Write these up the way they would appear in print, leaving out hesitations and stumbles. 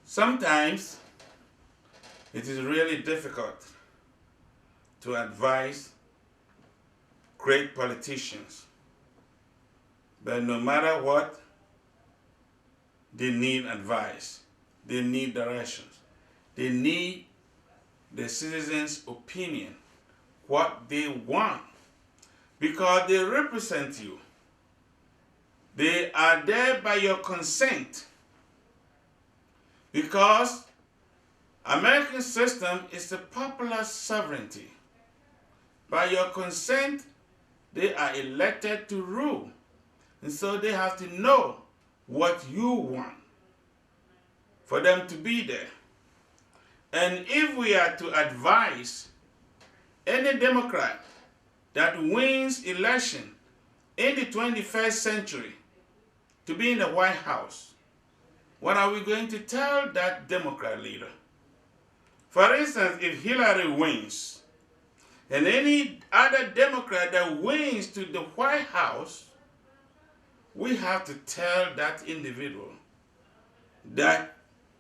Sometimes it is really difficult to advise great politicians, but no matter what, they need advice, they need directions, they need the citizens' opinion, what they want, because they represent you. They are there by your consent, because American system is a popular sovereignty. By your consent, they are elected to rule, and so they have to know what you want for them to be there. And if we are to advise any Democrat that wins election in the 21st century to be in the White House, what are we going to tell that Democrat leader? For instance, if Hillary wins and any other Democrat that wins to the White House, we have to tell that individual that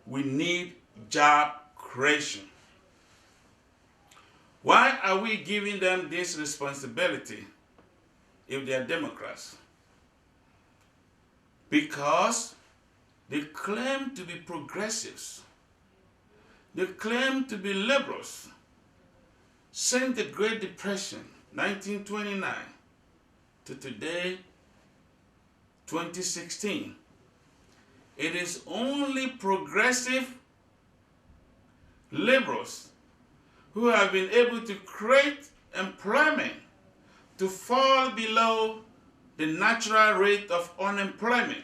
we need job creation. Why are we giving them this responsibility if they are Democrats? Because they claim to be progressives. They claim to be liberals. Since the Great Depression, 1929, to today, 2016, it is only progressive liberals who have been able to create employment to fall below the natural rate of unemployment,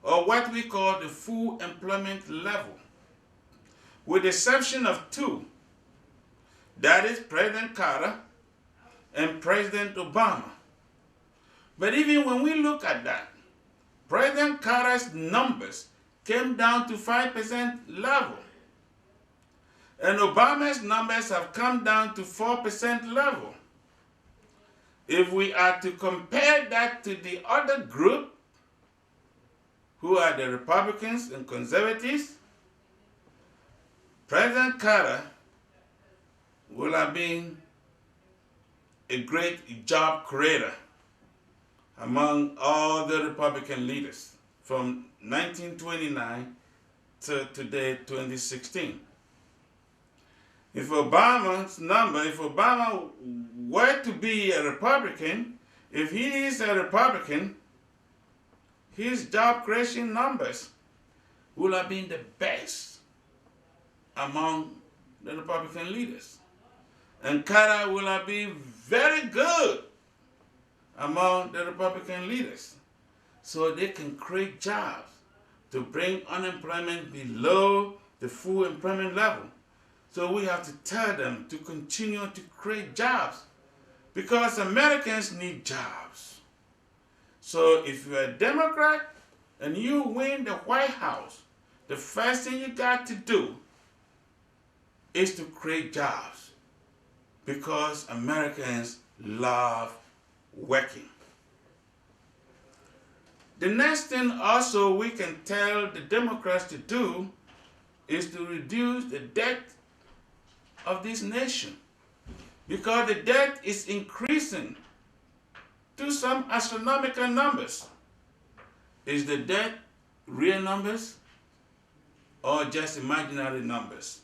or what we call the full employment level, with the exception of two, that is President Carter and President Obama. But even when we look at that, President Carter's numbers came down to 5% level, and Obama's numbers have come down to 4% level. If we are to compare that to the other group, who are the Republicans and conservatives, President Carter will have been a great job creator among all the Republican leaders from 1929 to today, 2016. If Obama were to be a Republican, if he is a Republican, his job creation numbers will have been the best among the Republican leaders. And Carter will have been very good among the Republican leaders. So they can create jobs to bring unemployment below the full employment level. So we have to tell them to continue to create jobs, because Americans need jobs. So if you're a Democrat and you win the White House, the first thing you got to do is to create jobs, because Americans love working. The next thing also we can tell the Democrats to do is to reduce the debt of this nation, because the debt is increasing to some astronomical numbers. Is the debt real numbers or just imaginary numbers?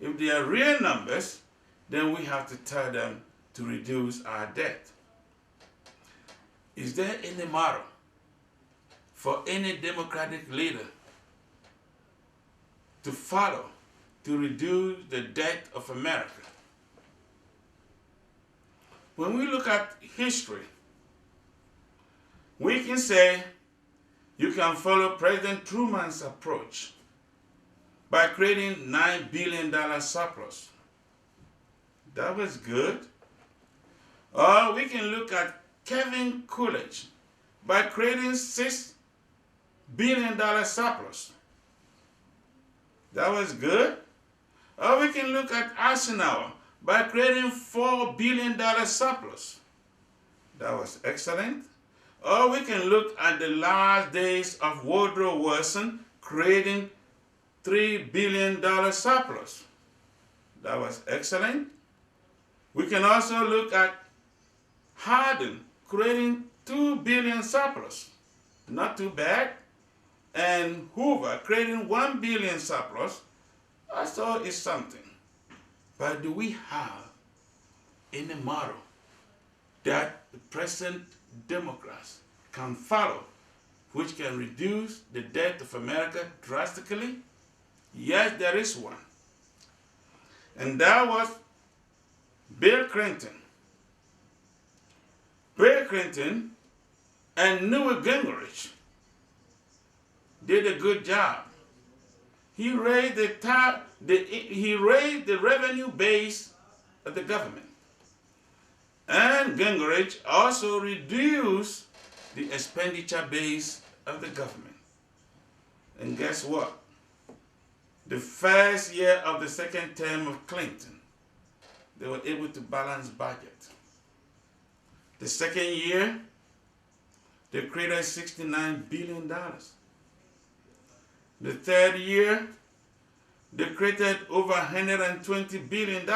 If they are real numbers, then we have to tell them to reduce our debt. Is there any model for any Democratic leader to follow to reduce the debt of America? When we look at history, we can say you can follow President Truman's approach by creating $9 billion surplus. That was good. Or we can look at Kevin Coolidge by creating $6 billion surplus. That was good. Or we can look at Eisenhower by creating $4 billion surplus. That was excellent. Or we can look at the last days of Woodrow Wilson creating $3 billion surplus. That was excellent. We can also look at Hardin creating $2 billion surplus. Not too bad. And Hoover creating $1 billion surplus. Also is something. But do we have any model that the present Democrats can follow which can reduce the debt of America drastically? Yes, there is one. And that was Bill Clinton. Bill Clinton and Newt Gingrich did a good job. He raised the revenue base of the government. And Gingrich also reduced the expenditure base of the government. And guess what? The first year of the second term of Clinton, they were able to balance budget. The second year, they created $69 billion. The third year, they created over $120 billion.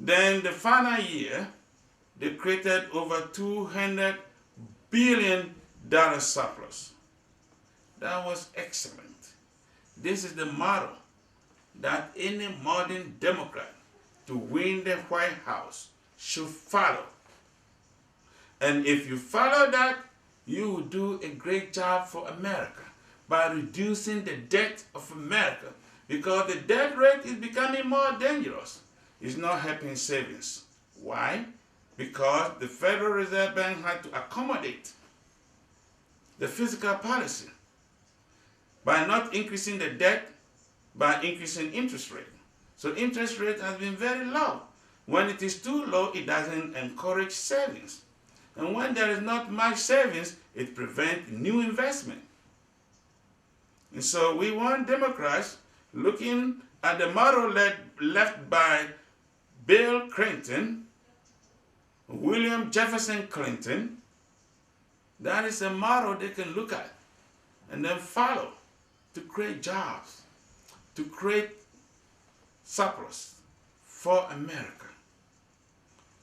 Then the final year, they created over $200 billion surplus. That was excellent. This is the model that any modern Democrat to win the White House should follow. And if you follow that, you will do a great job for America by reducing the debt of America, because the debt rate is becoming more dangerous. It's not helping savings. Why? Because the Federal Reserve Bank had to accommodate the fiscal policy by not increasing the debt, by increasing interest rate. So interest rate has been very low. When it is too low, it doesn't encourage savings. And when there is not much savings, it prevents new investment. And so we want Democrats looking at the model left by Bill Clinton, William Jefferson Clinton. That is a model they can look at and then follow to create jobs, to create surplus for America.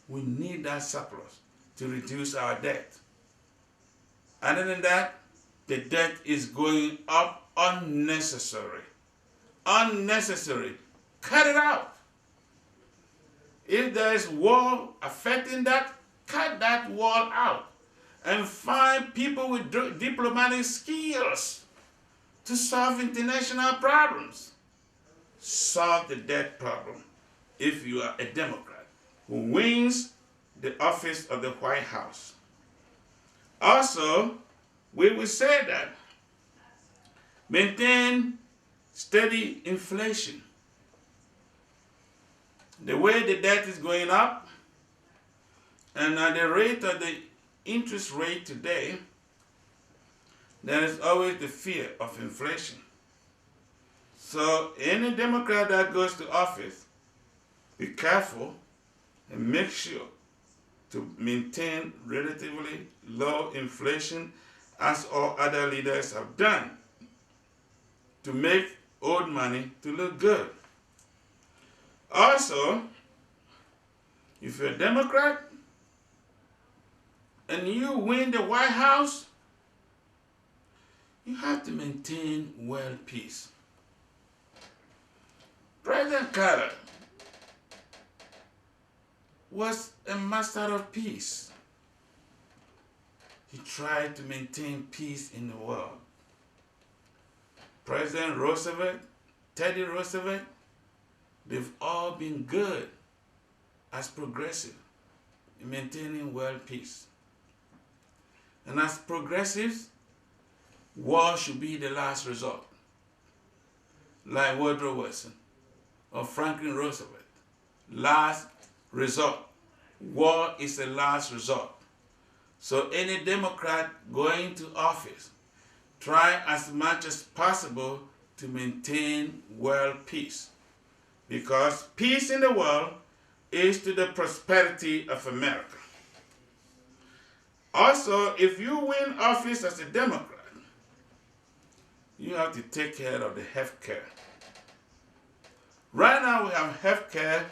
We need that surplus to reduce our debt. Other than that, the debt is going up unnecessary. Unnecessary. Cut it out. If there is war affecting that, cut that wall out and find people with diplomatic skills to solve international problems. Solve the debt problem if you are a Democrat who wins the office of the White House. Also, we will say that maintain steady inflation. The way the debt is going up and at the rate of the interest rate today, there is always the fear of inflation. So any Democrat that goes to office, be careful and make sure to maintain relatively low inflation, as all other leaders have done, to make old money to look good. Also, if you're a Democrat and you win the White House, you have to maintain world peace. President Carter was a master of peace. He tried to maintain peace in the world. President Roosevelt, Teddy Roosevelt, they've all been good as progressive in maintaining world peace. And as progressives, war should be the last resort, like Woodrow Wilson or Franklin Roosevelt. Last resort. War is the last resort. So any Democrat going to office, try as much as possible to maintain world peace, because peace in the world is to the prosperity of America. Also, if you win office as a Democrat, you have to take care of the health care. Right now we have health care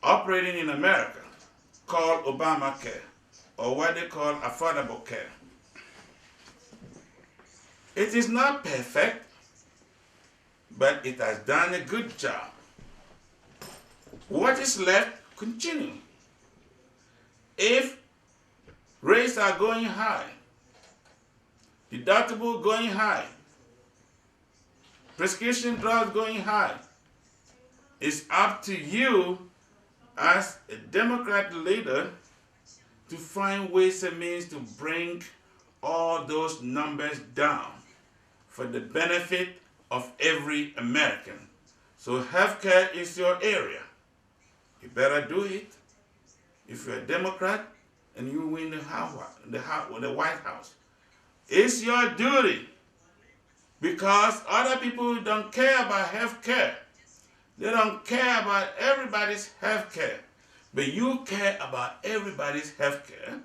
operating in America called Obamacare, or what they call affordable care. It is not perfect, but it has done a good job. What is left, continue. If rates are going high, deductible going high, prescription drugs going high, it's up to you as a Democrat leader to find ways and means to bring all those numbers down for the benefit of every American. So healthcare is your area. You better do it. If you're a Democrat and you win the White House, it's your duty, because other people don't care about health care. They don't care about everybody's health care. But you care about everybody's health care,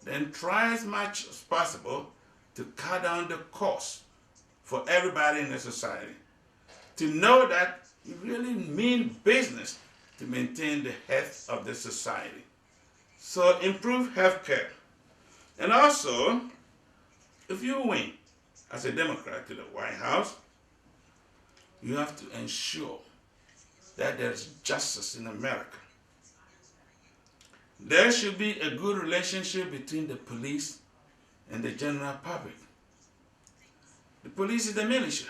then try as much as possible to cut down the cost for everybody in the society. To know that you really mean business to maintain the health of the society. So improve health care. And also, if you win as a Democrat to the White House, you have to ensure that there's justice in America. There should be a good relationship between the police and the general public. The police is the militia.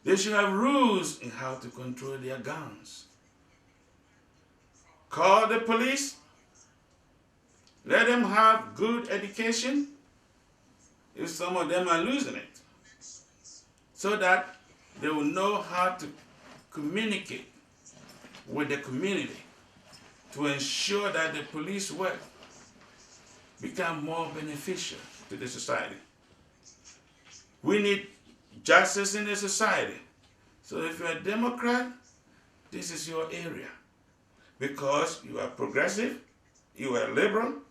They should have rules in how to control their guns. Call the police. Let them have good education if some of them are losing it, so that they will know how to communicate with the community to ensure that the police work become more beneficial to the society. We need justice in the society. So if you're a Democrat, this is your area, because you are progressive, you are liberal,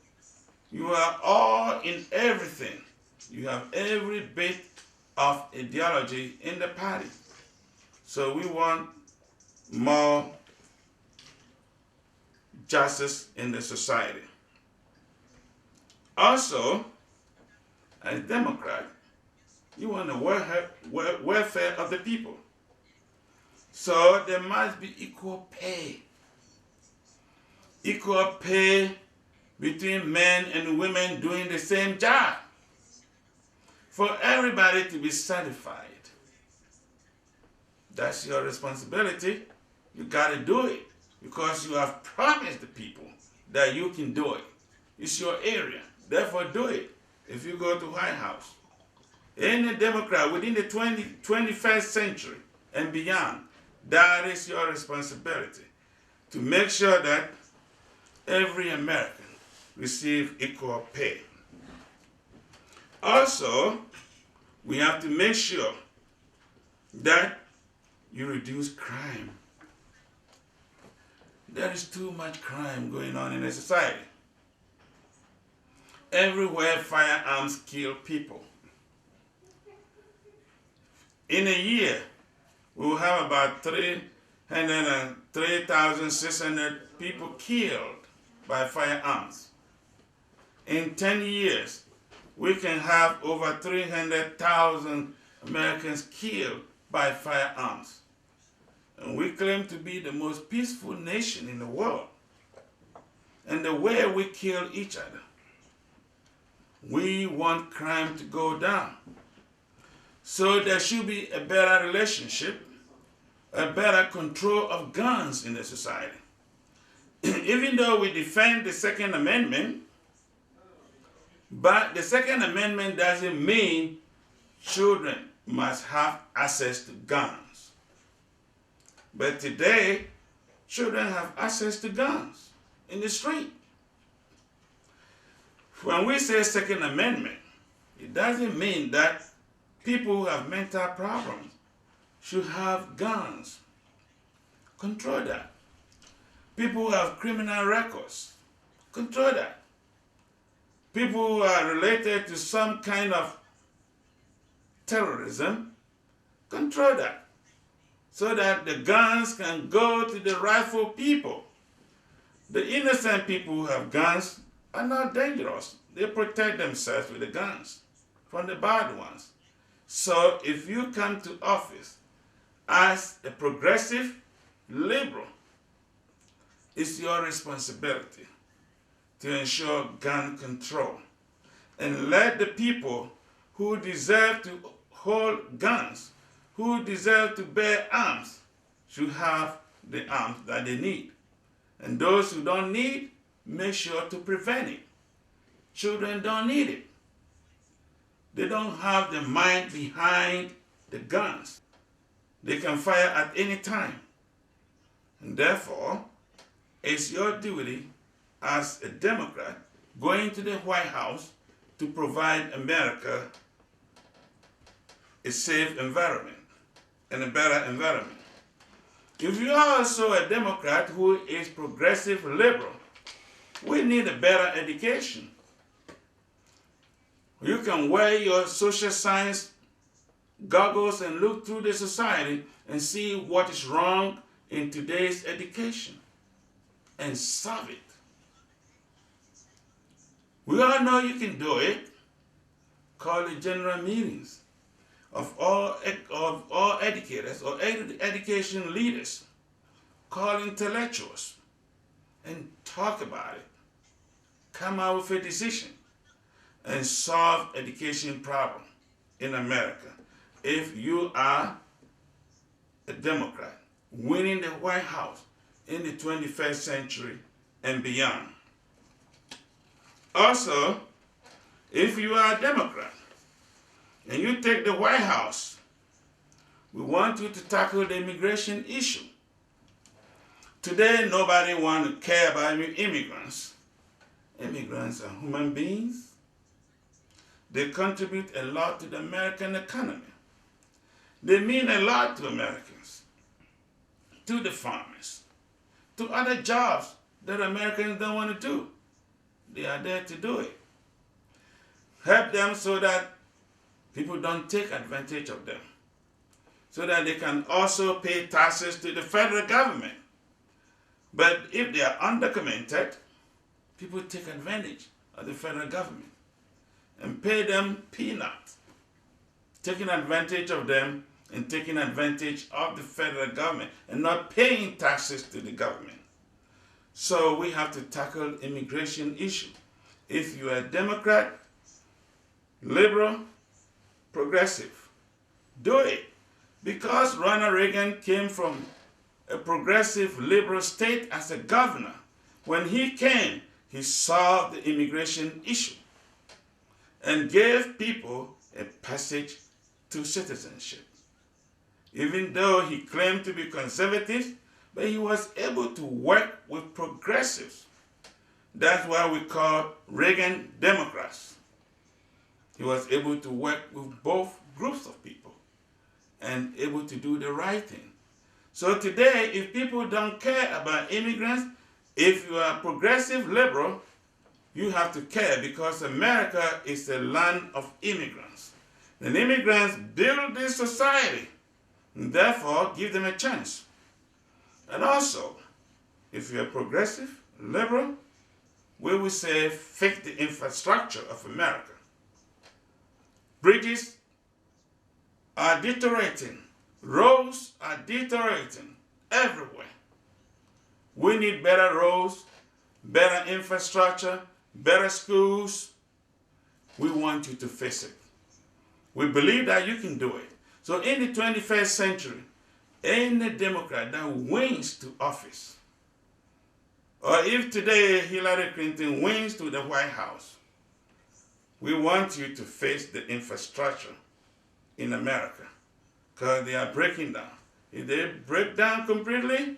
you are all in everything. You have every bit of ideology in the party. So we want more justice in the society. Also, as a Democrat, you want the welfare of the people. So there must be equal pay. Equal pay between men and women doing the same job. For everybody to be satisfied. That's your responsibility. You got to do it, because you have promised the people that you can do it. It's your area. Therefore, do it. If you go to White House, any Democrat within the 21st century and beyond, that is your responsibility, to make sure that every American receives equal pay. Also, we have to make sure that you reduce crime. There is too much crime going on in the society. Everywhere firearms kill people. In a year, we will have about 303,600 people killed by firearms. In 10 years, we can have over 300,000 Americans killed by firearms. And we claim to be the most peaceful nation in the world. And the way we kill each other. We want crime to go down. So there should be a better relationship, a better control of guns in the society. Even though we defend the Second Amendment, but the Second Amendment doesn't mean children must have access to guns. But today, children have access to guns in the street. When we say Second Amendment, it doesn't mean that people who have mental problems should have guns. Control that. People who have criminal records, control that. People who are related to some kind of terrorism, control that, so that the guns can go to the rightful people. The innocent people who have guns are not dangerous. They protect themselves with the guns from the bad ones. So if you come to office as a progressive liberal, it's your responsibility to ensure gun control and let the people who deserve to hold guns, who deserve to bear arms, should have the arms that they need. And those who don't need, make sure to prevent it. Children don't need it. They don't have the mind behind the guns. They can fire at any time. And therefore, it's your duty as a Democrat going to the White House to provide America a safe environment and a better environment. If you are also a Democrat who is progressive liberal, we need a better education. You can wear your social science goggles and look through the society and see what is wrong in today's education and solve it. We all know you can do it. Call the general meetings of all educators or education leaders. Call intellectuals and talk about it. Come out with a decision and solve education problem in America. If you are a Democrat winning the White House in the 21st century and beyond. Also, if you are a Democrat and you take the White House, we want you to tackle the immigration issue. Today, nobody wants to care about immigrants. Immigrants are human beings. They contribute a lot to the American economy. They mean a lot to Americans, to the farmers, to other jobs that Americans don't want to do. They are there to do it. Help them so that people don't take advantage of them, so that they can also pay taxes to the federal government. But if they are undocumented, people take advantage of the federal government and pay them peanuts, taking advantage of them and taking advantage of the federal government and not paying taxes to the government. So we have to tackle immigration issue. If you are a Democrat, liberal, progressive, do it. Because Ronald Reagan came from a progressive liberal state as a governor. When he came, he solved the immigration issue and gave people a passage to citizenship. Even though he claimed to be conservative, but he was able to work with progressives. That's why we call Reagan Democrats. He was able to work with both groups of people and able to do the right thing. So today, if people don't care about immigrants, if you are progressive liberal, you have to care because America is a land of immigrants. And immigrants build this society, and therefore give them a chance. And also, if you're progressive, liberal, we will say fix the infrastructure of America. Bridges are deteriorating. Roads are deteriorating everywhere. We need better roads, better infrastructure, better schools. We want you to fix it. We believe that you can do it. So in the 21st century, any Democrat that wins to office, or if today Hillary Clinton wins to the White House, we want you to face the infrastructure in America because they are breaking down. If they break down completely,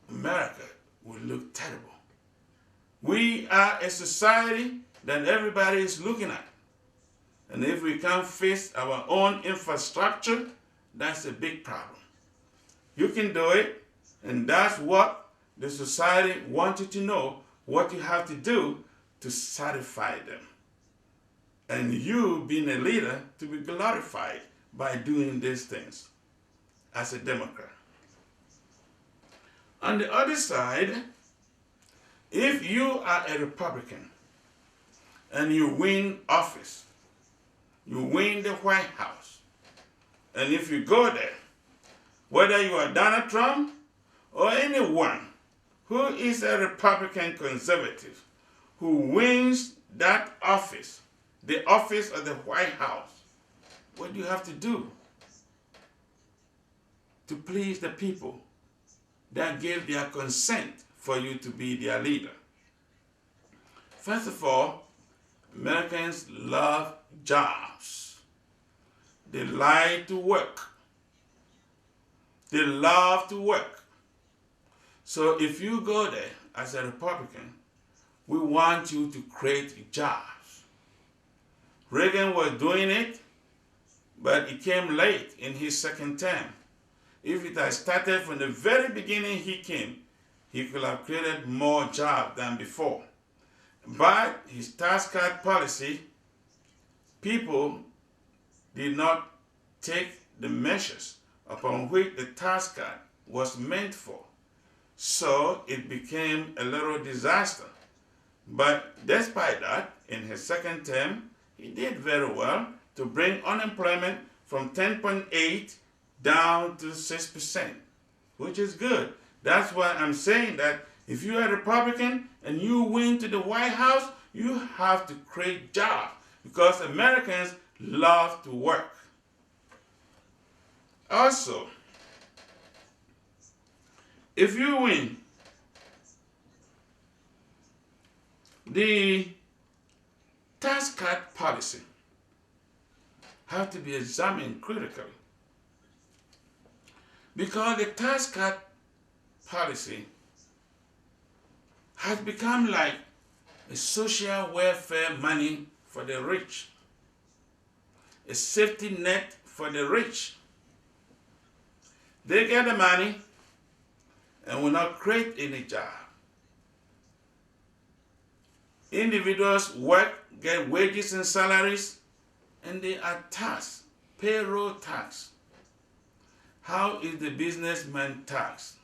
America will look terrible. We are a society that everybody is looking at. And if we can't fix our own infrastructure, that's a big problem. You can do it, and that's what the society wants you to know, what you have to do to satisfy them. and you being a leader to be glorified by doing these things as a Democrat. On the other side, if you are a Republican and you win office, you win the White House, and if you go there, whether you are Donald Trump or anyone who is a Republican conservative who wins that office, the office of the White House, what do you have to do to please the people that gave their consent for you to be their leader? First of all, Americans love jobs. They like to work. They love to work. So if you go there as a Republican, we want you to create jobs. Reagan was doing it, but it came late in his second term. If it had started from the very beginning he came, he could have created more jobs than before. But his tax cut policy, people did not take the measures upon which the tax cut was meant for. So it became a little disaster. But despite that, in his second term, he did very well to bring unemployment from 10.8 down to 6%, which is good. That's why I'm saying that if you're a Republican and you win to the White House, you have to create jobs because Americans love to work. Also, if you win, the tax cut policy have to be examined critically because the tax cut policy has become like a social welfare money for the rich, a safety net for the rich. They get the money and will not create any job. Individuals work, get wages and salaries, and they are taxed, payroll tax. How is the businessman taxed?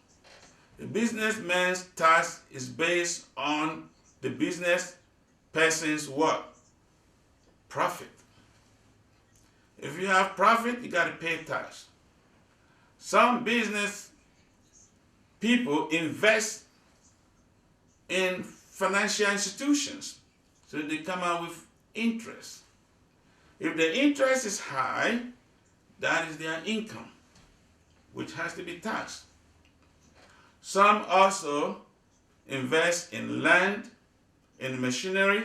The businessman's tax is based on the business person's what? Profit. If you have profit, you got to pay tax. Some business people invest in financial institutions, so they come out with interest. If the interest is high, that is their income, which has to be taxed. Some also invest in land, in machinery,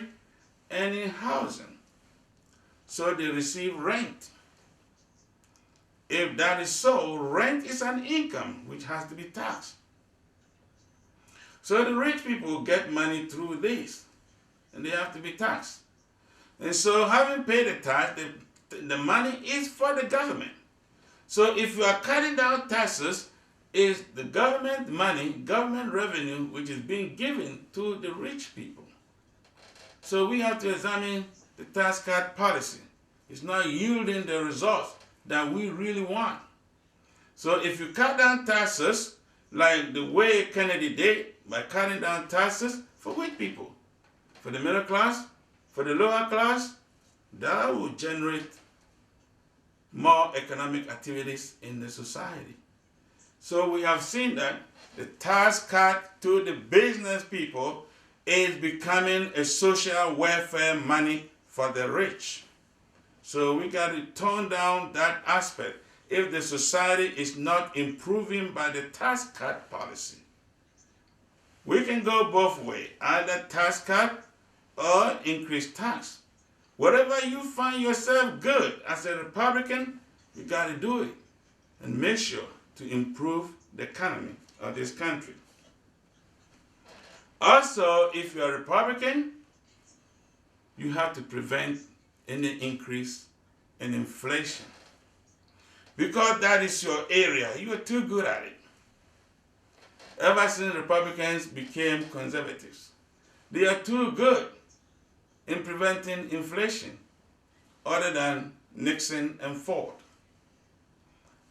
and in housing, so they receive rent. If that is so, rent is an income which has to be taxed. So the rich people get money through this, and they have to be taxed. And so having paid the tax, the money is for the government. So if you are cutting down taxes, it's the government money, government revenue, which is being given to the rich people. So we have to examine the tax cut policy. It's not yielding the results that we really want. So if you cut down taxes, like the way Kennedy did, by cutting down taxes for which people? For the middle class? For the lower class? That will generate more economic activities in the society. So we have seen that the tax cut to the business people is becoming a social welfare money for the rich. So we got to tone down that aspect if the society is not improving by the tax cut policy. We can go both ways, either tax cut or increase tax. Whatever you find yourself good as a Republican, you got to do it and make sure to improve the economy of this country. Also, if you're a Republican, you have to prevent any increase in inflation because that is your area. You are too good at it. Ever since Republicans became conservatives, they are too good in preventing inflation. other than Nixon and Ford.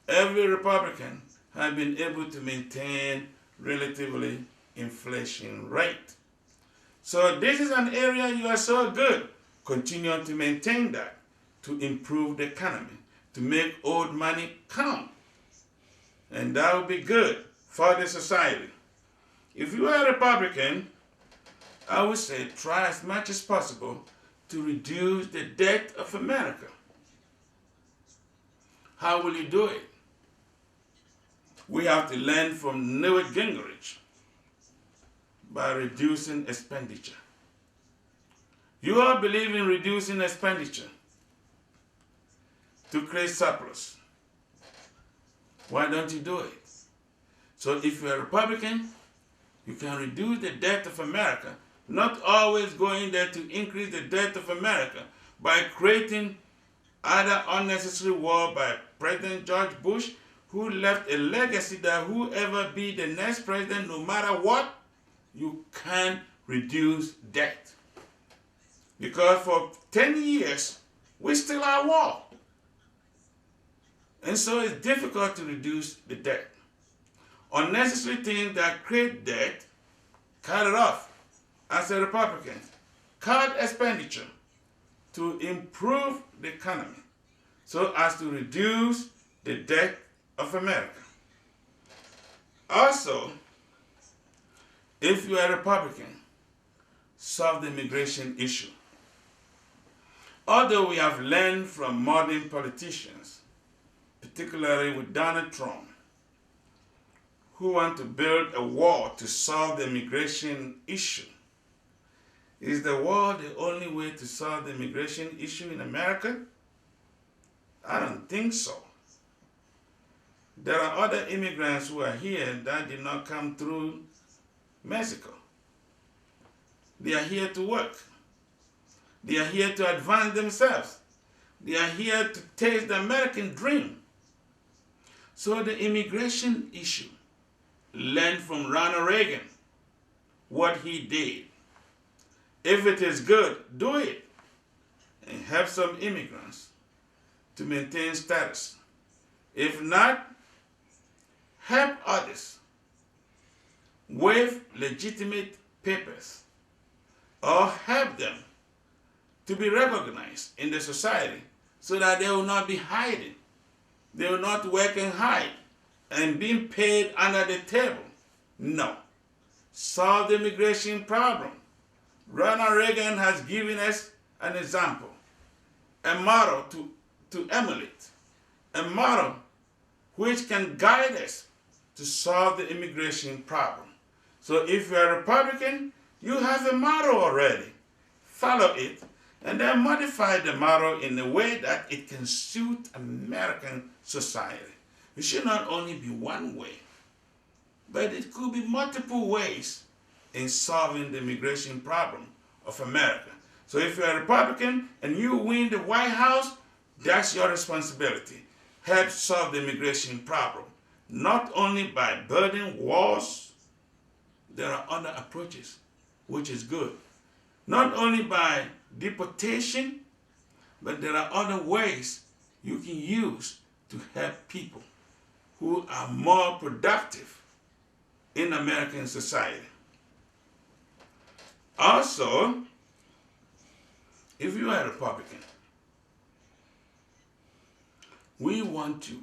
Every Republican has been able to maintain relatively inflation rate. So this is an area you are so good. Continue to maintain that, to improve the economy, to make old money count. And that will be good for the society. If you are a Republican, I would say try as much as possible to reduce the debt of America. How will you do it? We have to learn from Newt Gingrich by reducing expenditure. You all believe in reducing expenditure to create surplus. Why don't you do it? So if you're a Republican, you can reduce the debt of America, not always going there to increase the debt of America by creating other unnecessary war by President George Bush, who left a legacy that whoever be the next president, no matter what, you can't reduce debt. Because for 10 years, we still are war. And so it's difficult to reduce the debt. Unnecessary things that create debt, cut it off. As a Republican, cut expenditure to improve the economy so as to reduce the debt of America. Also, if you are a Republican, solve the immigration issue. Although we have learned from modern politicians, particularly with Donald Trump, who want to build a wall to solve the immigration issue. Is the wall the only way to solve the immigration issue in America? I don't think so. There are other immigrants who are here that did not come through Mexico. They are here to work. They are here to advance themselves. They are here to taste the American dream. So the immigration issue, learn from Ronald Reagan what he did. If it is good, do it and help some immigrants to maintain status. If not, help others with legitimate papers or help them to be recognized in the society so that they will not be hiding. They will not work and hide and being paid under the table. No. Solve the immigration problem. Ronald Reagan has given us an example, a model to emulate, a model which can guide us to solve the immigration problem. So if you're a Republican, you have a model already. Follow it, and then modify the model in a way that it can suit American society. It should not only be one way, but it could be multiple ways in solving the immigration problem of America. So if you're a Republican and you win the White House, that's your responsibility. Help solve the immigration problem. Not only by building walls, there are other approaches, which is good. Not only by deportation, but there are other ways you can use to help people who are more productive in American society. Also, if you are a Republican, we want you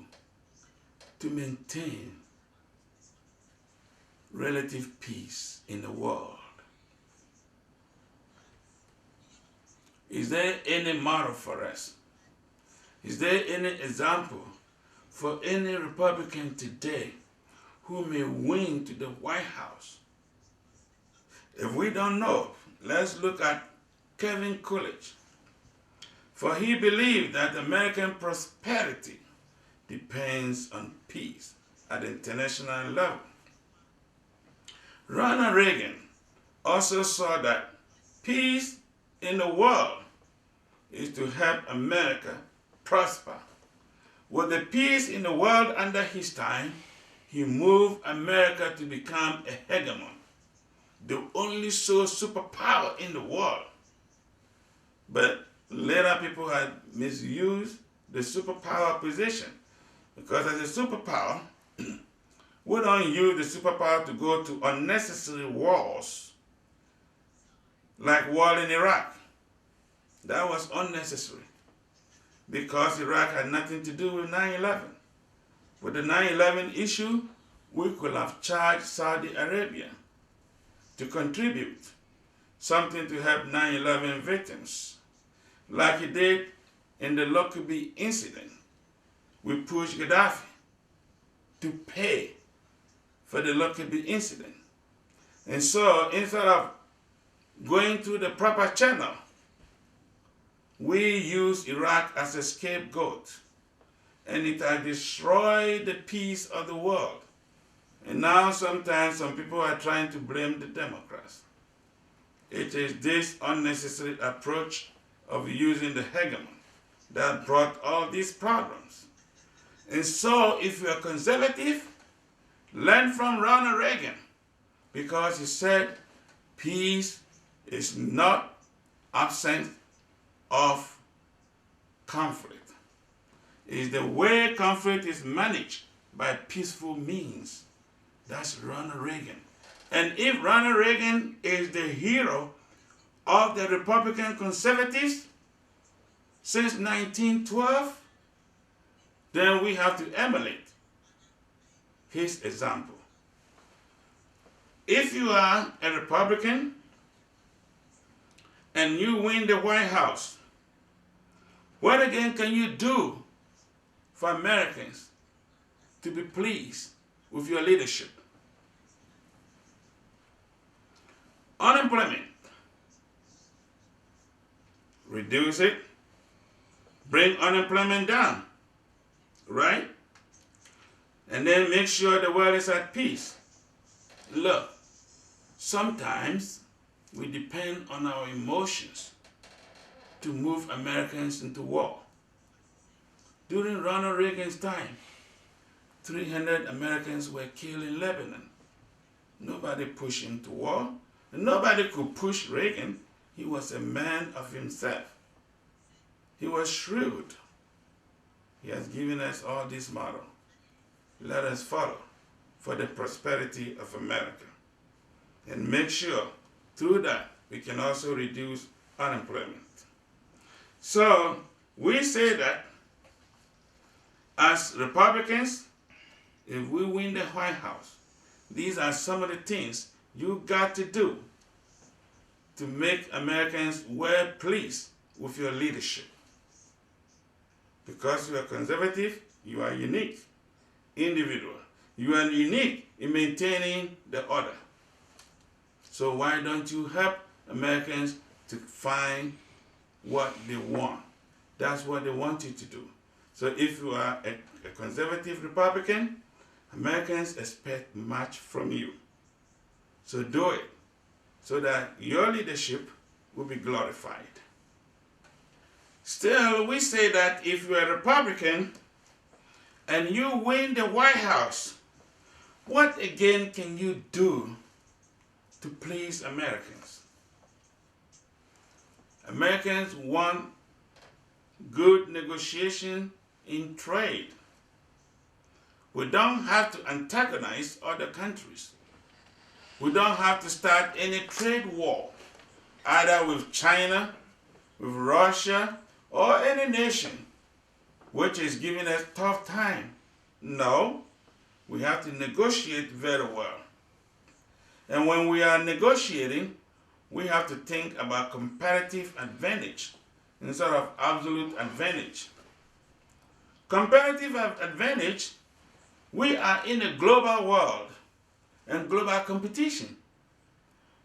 to maintain relative peace in the world. Is there any model for us? Is there any example for any Republican today who may win to the White House? If we don't know, let's look at Kevin Coolidge. For he believed that American prosperity depends on peace at the international level. Ronald Reagan also saw that peace in the world is to help America prosper. With the peace in the world under his time, he moved America to become a hegemon, the only sole superpower in the world. But later people had misused the superpower position. Because as a superpower, we don't use the superpower to go to unnecessary wars, like war in Iraq. That was unnecessary because Iraq had nothing to do with 9/11. With the 9/11 issue, we could have charged Saudi Arabia to contribute something to help 9/11 victims. Like he did in the Lockerbie incident, we pushed Gaddafi to pay for the Lockerbie incident. And so instead of going through the proper channel, we use Iraq as a scapegoat. And it has destroyed the peace of the world. And now sometimes some people are trying to blame the Democrats. It is this unnecessary approach of using the hegemon that brought all these problems. And so if you are conservative, learn from Ronald Reagan, because he said peace is not absence of conflict. It is the way conflict is managed by peaceful means. That's Ronald Reagan. And if Ronald Reagan is the hero of the Republican conservatives since 1912, then we have to emulate his example. If you are a Republican and you win the White House, what again can you do for Americans to be pleased with your leadership? Unemployment. Reduce it. Bring unemployment down. Right? And then make sure the world is at peace. Look, sometimes we depend on our emotions to move Americans into war. During Ronald Reagan's time, 300 Americans were killed in Lebanon. Nobody pushed him to war. Nobody could push Reagan. He was a man of himself. He was shrewd. He has given us all this model. Let us follow for the prosperity of America. And make sure through that we can also reduce unemployment. So we say that as Republicans, if we win the White House, these are some of the things you got to do to make Americans well pleased with your leadership. Because you are conservative, you are unique, individual. You are unique in maintaining the order. So why don't you help Americans to find what they want? That's what they want you to do. So if you are a conservative Republican, Americans expect much from you. So do it so that your leadership will be glorified. Still, we say that if you're a Republican and you win the White House, what again can you do to please Americans? Americans want good negotiation in trade. We don't have to antagonize other countries. We don't have to start any trade war, either with China, with Russia, or any nation which is giving us tough time. No, we have to negotiate very well. And when we are negotiating, we have to think about comparative advantage instead of absolute advantage. Comparative advantage, we are in a global world and global competition.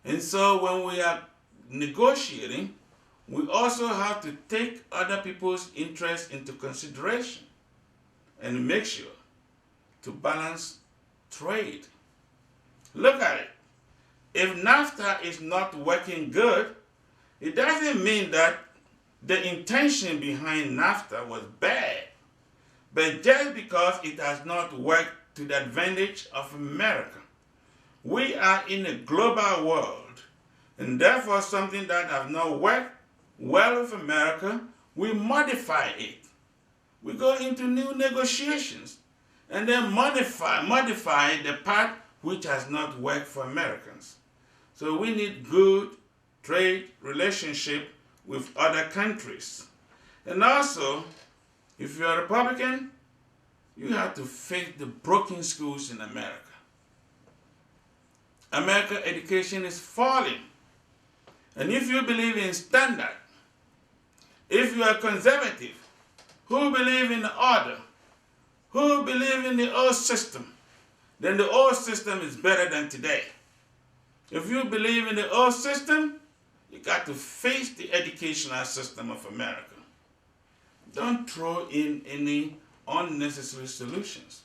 And so when we are negotiating, we also have to take other people's interests into consideration and make sure to balance trade. Look at it. If NAFTA is not working good, it doesn't mean that the intention behind NAFTA was bad. But just because it has not worked to the advantage of America, we are in a global world, and therefore something that has not worked well with America, we modify it. We go into new negotiations and then modify the part which has not worked for Americans. So we need good trade relationship with other countries. And also, if you're a Republican, you have to face the broken schools in America. American education is falling. And if you believe in standard, if you are conservative, who believe in order, who believe in the old system, then the old system is better than today. If you believe in the old system, you got to face the educational system of America. Don't throw in any unnecessary solutions.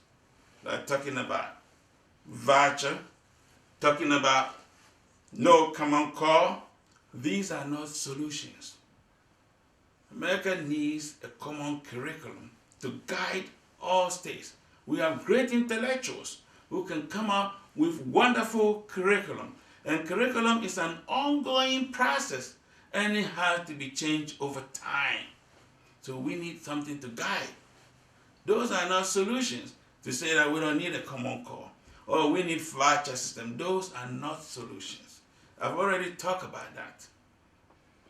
Like talking about voucher, talking about no common core. These are not solutions. America needs a common curriculum to guide all states. We have great intellectuals who can come up with wonderful curriculum. And curriculum is an ongoing process, and it has to be changed over time. So we need something to guide. Those are not solutions to say that we don't need a common core or we need voucher system. Those are not solutions. I've already talked about that.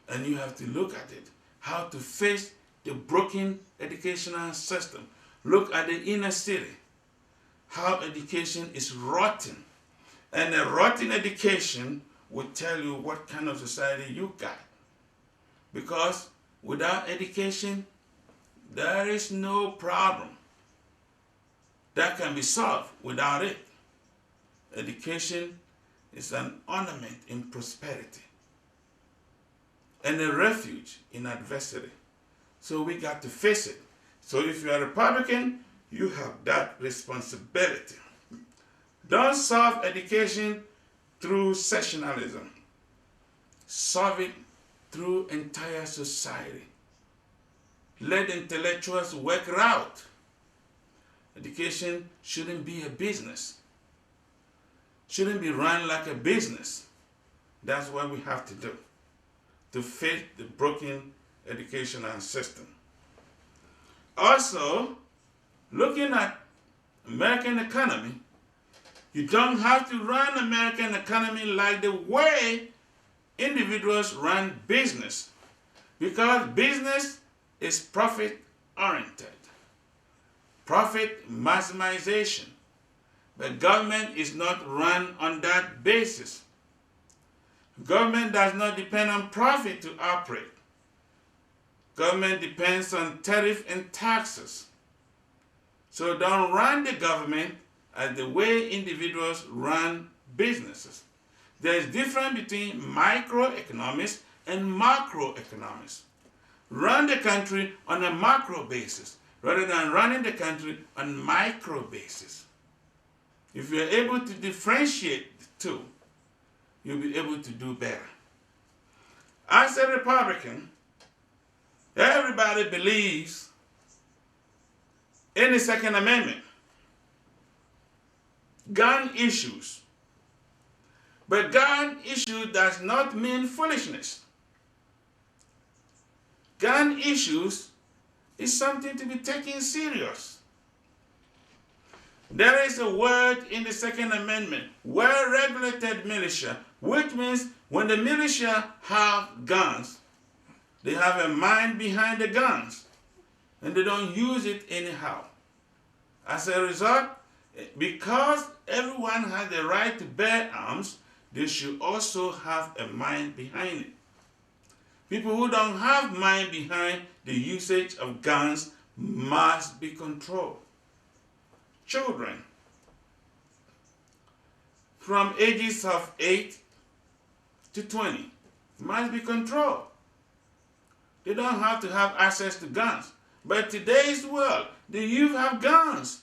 And you have to look at it. How to face the broken educational system. Look at the inner city. How education is rotten. And a rotten education will tell you what kind of society you got. Because without education, there is no problem that can be solved without it. Education is an ornament in prosperity and a refuge in adversity. So we got to face it. So if you're a Republican, you have that responsibility. Don't solve education through sectionalism. Solve it through entire society. Let intellectuals work it out. Education shouldn't be a business. Shouldn't be run like a business. That's what we have to do to face the broken educational system. Also, looking at American economy, you don't have to run American economy like the way individuals run business, because business is profit-oriented, profit maximization. But government is not run on that basis. Government does not depend on profit to operate. Government depends on tariff and taxes. So don't run the government as the way individuals run businesses. There is difference between microeconomics and macroeconomics. Run the country on a macro basis rather than running the country on micro basis. If you're able to differentiate the two, you'll be able to do better. As a Republican, everybody believes in the Second Amendment, gun issues. But gun issue does not mean foolishness. Gun issues is something to be taken serious. There is a word in the Second Amendment, well-regulated militia, which means when the militia have guns, they have a mind behind the guns, and they don't use it anyhow. As a result, because everyone has the right to bear arms, they should also have a mind behind it. People who don't have mind behind the usage of guns must be controlled. Children from ages of 8 to 20 must be controlled. They don't have to have access to guns. But today's world, the youth have guns.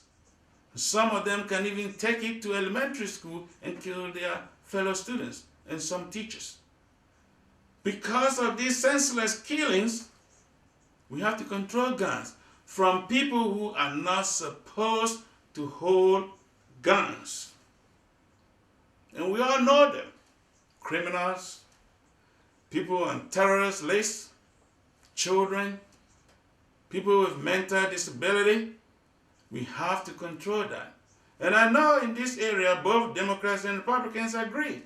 Some of them can even take it to elementary school and kill their fellow students and some teachers. Because of these senseless killings, we have to control guns from people who are not supposed to hold guns. And we all know them. Criminals, people on terrorist lists, children, people with mental disability. We have to control that. And I know in this area, both Democrats and Republicans agree.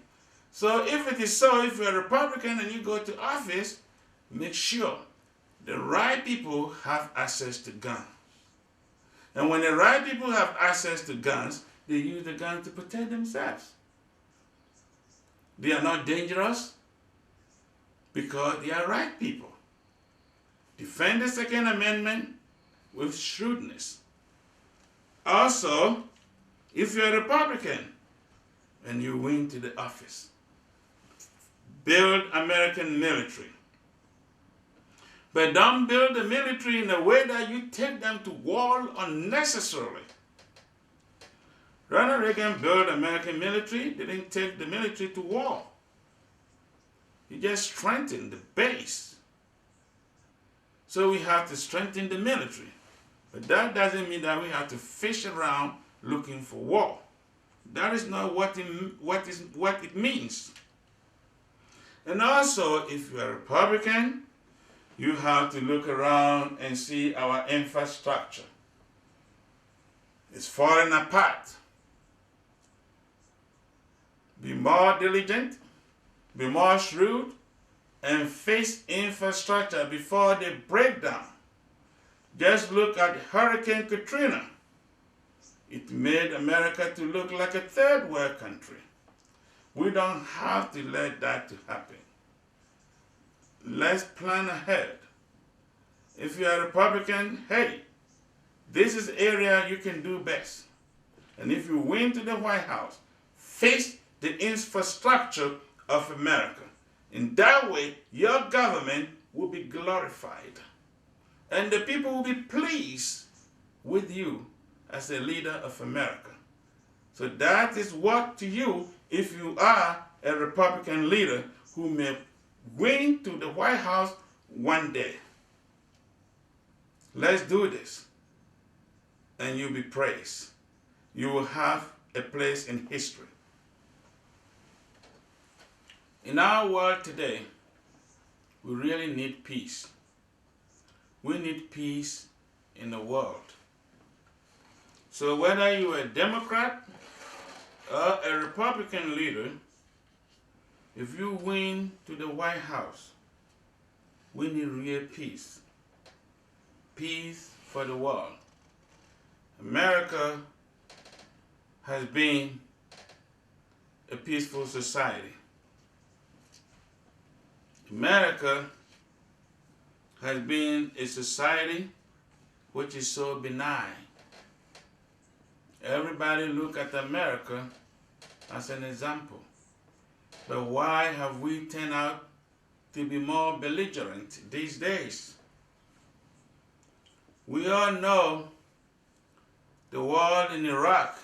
So if it is so, if you're a Republican and you go to office, make sure the right people have access to guns. And when the right people have access to guns, they use the gun to protect themselves. They are not dangerous because they are right people. Defend the Second Amendment with shrewdness. Also, if you're a Republican and you win to the office, build American military. But don't build the military in a way that you take them to war unnecessarily. Ronald Reagan built American military, didn't take the military to war. He just strengthened the base. So we have to strengthen the military. But that doesn't mean that we have to fish around looking for war. That is not what it means. And also, if you are a Republican, you have to look around and see our infrastructure. It's falling apart. Be more diligent, be more shrewd, and face infrastructure before they break down. Just look at Hurricane Katrina. It made America to look like a third world country. We don't have to let that to happen. Let's plan ahead. If you are a Republican, hey, this is the area you can do best. And if you win to the White House, face the infrastructure of America. In that way, your government will be glorified. And the people will be pleased with you as a leader of America. So that is what to you if you are a Republican leader who may win to the White House one day. Let's do this. And you'll be praised. You will have a place in history. In our world today, we really need peace. We need peace in the world. So whether you're a Democrat or a Republican leader, if you win to the White House, we need real peace. Peace for the world. America has been a peaceful society. America has been a society which is so benign. Everybody look at America as an example. But why have we turned out to be more belligerent these days? We all know the war in Iraq,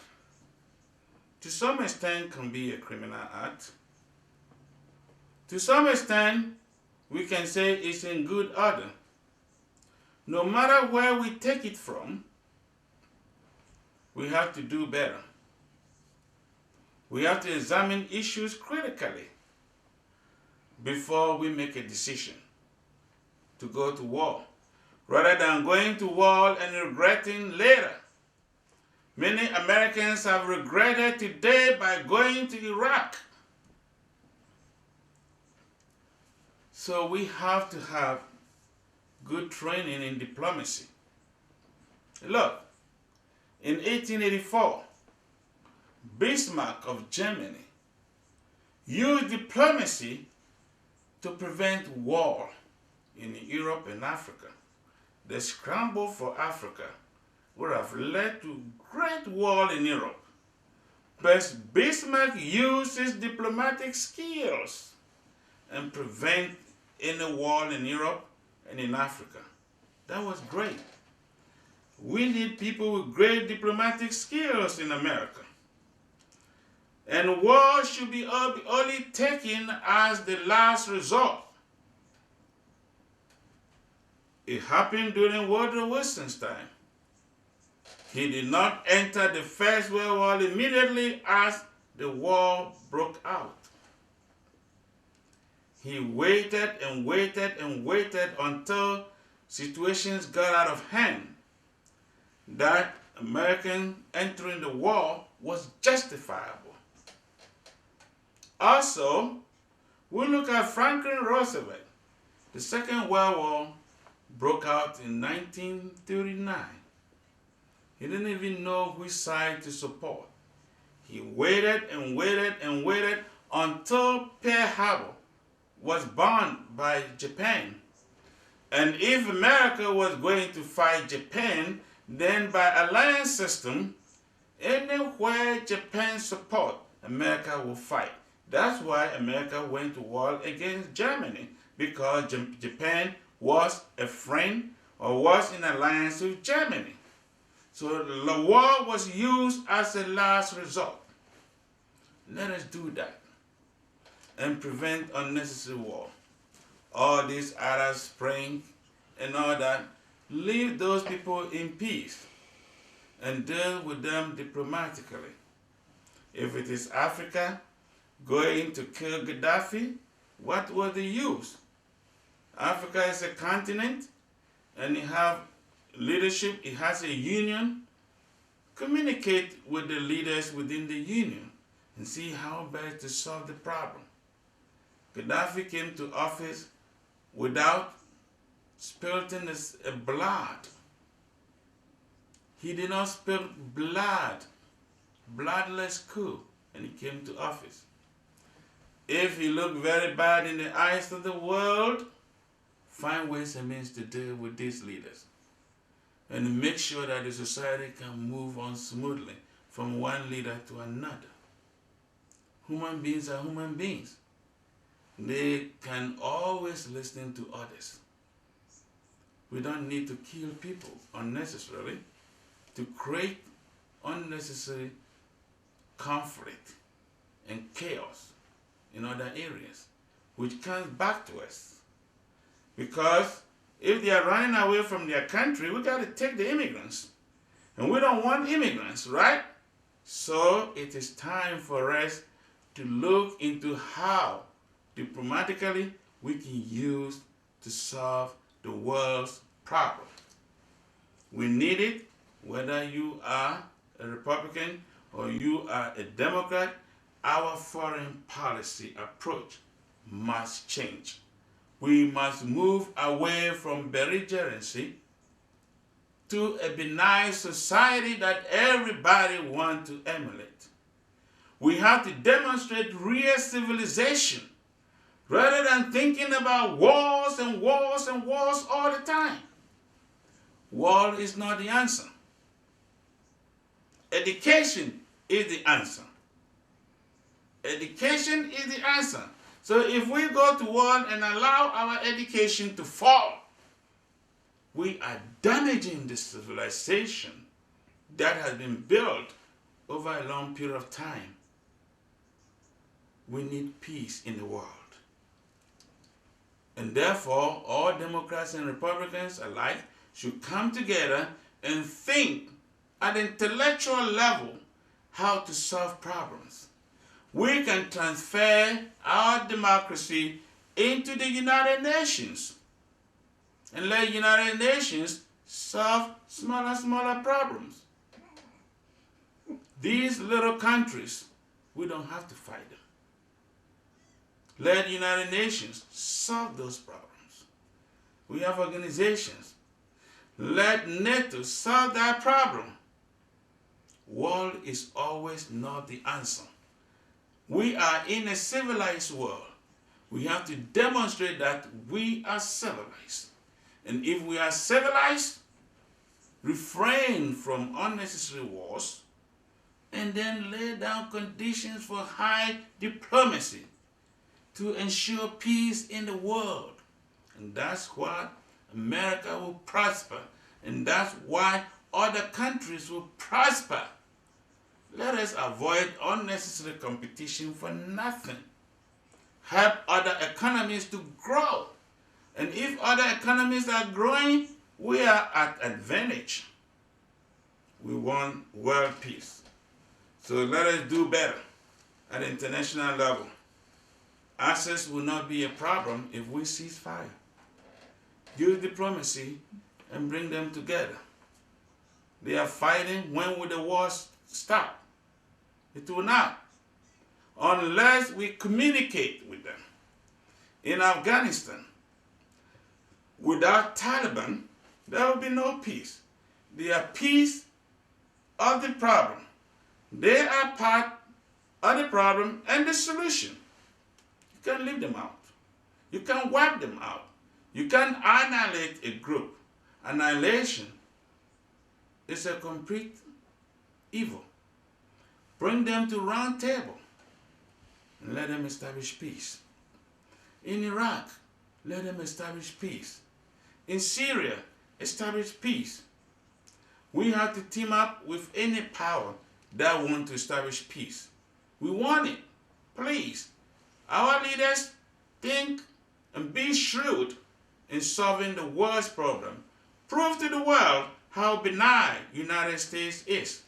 to some extent, can be a criminal act. To some extent, we can say it's in good order. No matter where we take it from, we have to do better. We have to examine issues critically before we make a decision to go to war, rather than going to war and regretting later. Many Americans have regretted today by going to Iraq. So we have to have good training in diplomacy. Look, in 1884, Bismarck of Germany used diplomacy to prevent war in Europe and Africa. The scramble for Africa would have led to great war in Europe. But Bismarck used his diplomatic skills and prevent any war in Europe and in Africa. That was great. We need people with great diplomatic skills in America. And war should be only taken as the last resort. It happened during Woodrow Wilson's time. He did not enter the First World War immediately as the war broke out. He waited and waited and waited until situations got out of hand that American entering the war was justifiable. Also, we look at Franklin Roosevelt. The Second World War broke out in 1939. He didn't even know which side to support. He waited and waited and waited until Pearl Harbor was bombed by Japan. And if America was going to fight Japan, then by alliance system, anywhere Japan support, America will fight. That's why America went to war against Germany, because Japan was a friend or was in alliance with Germany. So the war was used as a last resort. Let us do that and prevent unnecessary war. All these Arab Spring and all that, leave those people in peace and deal with them diplomatically. If it is Africa going to kill Gaddafi, what was the use? Africa is a continent and it has leadership, it has a union. Communicate with the leaders within the union and see how best to solve the problem. Gaddafi came to office without spilling blood. He did not spill blood, bloodless coup, and he came to office. If he looked very bad in the eyes of the world, find ways and means to deal with these leaders and make sure that the society can move on smoothly from one leader to another. Human beings are human beings. They can always listen to others. We don't need to kill people unnecessarily to create unnecessary conflict and chaos in other areas, which comes back to us. Because if they are running away from their country, we got to take the immigrants. And we don't want immigrants, right? So it is time for us to look into how diplomatically we can use to solve the world's problem. We need it, whether you are a Republican or you are a Democrat. Our foreign policy approach must change. We must move away from belligerency to a benign society that everybody wants to emulate. We have to demonstrate real civilization rather than thinking about wars and wars and wars all the time. War is not the answer. Education is the answer. Education is the answer. So if we go to war and allow our education to fall, we are damaging the civilization that has been built over a long period of time. We need peace in the world. And therefore, all Democrats and Republicans alike should come together and think at intellectual level how to solve problems. We can transfer our democracy into the United Nations and let the United Nations solve smaller problems. These little countries, we don't have to fight them. Let the United Nations solve those problems. We have organizations. Let NATO solve that problem. War is always not the answer. We are in a civilized world. We have to demonstrate that we are civilized. And if we are civilized, refrain from unnecessary wars, and then lay down conditions for high diplomacy to ensure peace in the world. And that's why America will prosper. And that's why other countries will prosper. Let us avoid unnecessary competition for nothing. Help other economies to grow. And if other economies are growing, we are at advantage. We want world peace. So let us do better at the international level. Access will not be a problem if we cease fire. Use diplomacy and bring them together. They are fighting. When will the war stop? It will not. Unless we communicate with them. In Afghanistan, without Taliban, there will be no peace. They are piece of the problem. They are part of the problem and the solution. You can't leave them out. You can't wipe them out. You can't annihilate a group. Annihilation is a complete evil. Bring them to round table and let them establish peace. In Iraq, let them establish peace. In Syria, establish peace. We have to team up with any power that wants to establish peace. We want it. Please. Our leaders think and be shrewd in solving the world's problem. Prove to the world how benign United States is.